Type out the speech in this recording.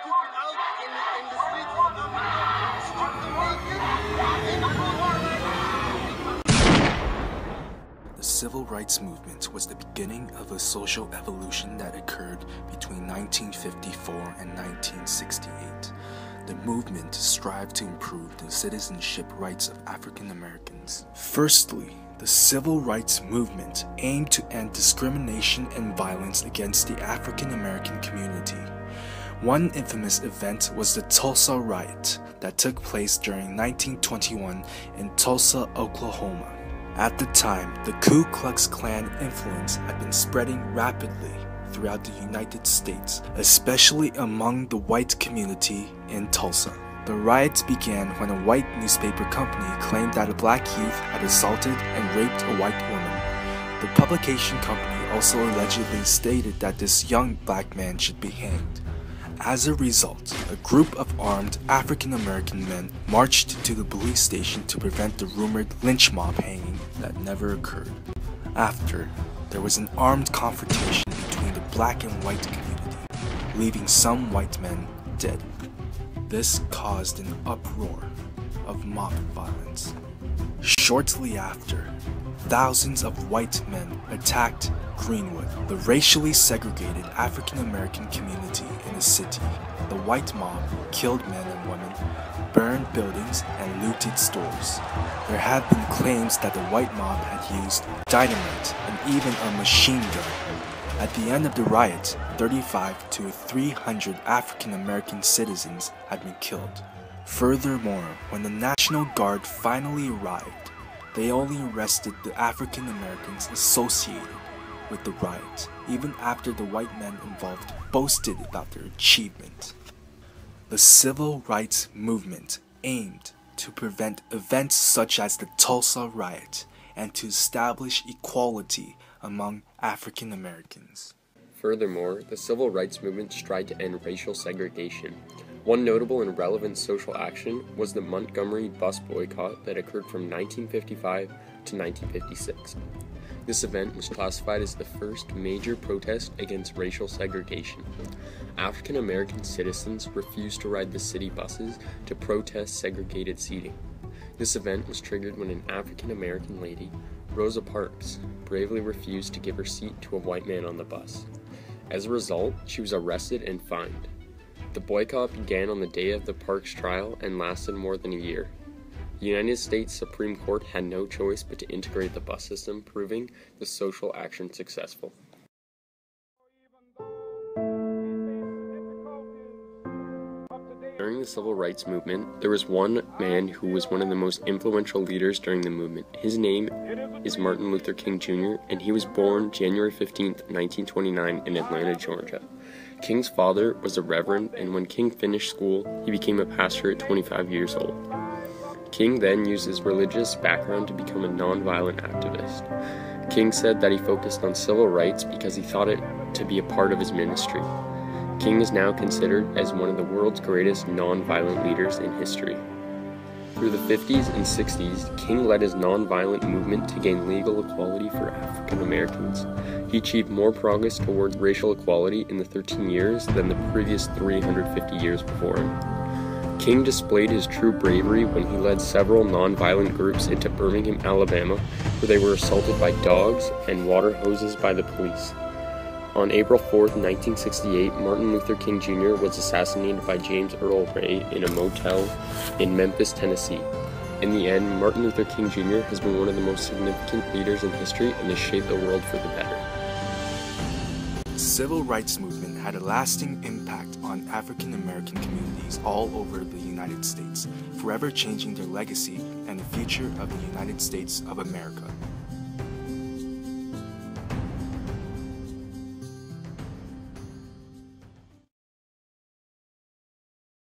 took it out in the streets of Africa, struck them naked, in The civil rights movement was the beginning of a social evolution that occurred between 1954 and 1968. The movement strived to improve the citizenship rights of African Americans. Firstly, the civil rights movement aimed to end discrimination and violence against the African American community. One infamous event was the Tulsa riot that took place during 1921 in Tulsa, Oklahoma. At the time, the Ku Klux Klan influence had been spreading rapidly throughout the United States, especially among the white community in Tulsa. The riots began when a white newspaper company claimed that a black youth had assaulted and raped a white woman. The publication company also allegedly stated that this young black man should be hanged. As a result, a group of armed African American men marched to the police station to prevent the rumored lynch mob hanging that never occurred. After, there was an armed confrontation between the black and white community, leaving some white men dead. This caused an uproar of mob violence. Shortly after, thousands of white men attacked Greenwood, the racially segregated African American community in the city. The white mob killed men and women, burned buildings, and looted stores. There have been claims that the white mob had used dynamite and even a machine gun. At the end of the riot, 35 to 300 African American citizens had been killed. Furthermore, when the National Guard finally arrived, they only arrested the African Americans associated with the riot, even after the white men involved boasted about their achievement. The civil rights movement aimed to prevent events such as the Tulsa riot and to establish equality among African Americans. Furthermore, the civil rights movement tried to end racial segregation. One notable and relevant social action was the Montgomery bus boycott that occurred from 1955 to 1956. This event was classified as the first major protest against racial segregation. African American citizens refused to ride the city buses to protest segregated seating. This event was triggered when an African American lady, Rosa Parks, bravely refused to give her seat to a white man on the bus. As a result, she was arrested and fined. The boycott began on the day of the Parks trial and lasted more than a year. The United States Supreme Court had no choice but to integrate the bus system, proving the social action successful. During the civil rights movement, there was one man who was one of the most influential leaders during the movement. His name is Martin Luther King Jr., and he was born January 15, 1929 in Atlanta, Georgia. King's father was a reverend, and when King finished school, he became a pastor at 25 years old. King then used his religious background to become a nonviolent activist. King said that he focused on civil rights because he thought it to be a part of his ministry. King is now considered as one of the world's greatest nonviolent leaders in history. Through the 50s and 60s, King led his nonviolent movement to gain legal equality for African Americans. He achieved more progress towards racial equality in the 13 years than the previous 350 years before him. King displayed his true bravery when he led several nonviolent groups into Birmingham, Alabama, where they were assaulted by dogs and water hoses by the police. On April 4, 1968, Martin Luther King Jr. was assassinated by James Earl Ray in a motel in Memphis, Tennessee. In the end, Martin Luther King Jr. has been one of the most significant leaders in history and has shaped the world for the better. The civil rights movement had a lasting impact on African American communities all over the United States, forever changing their legacy and the future of the United States of America.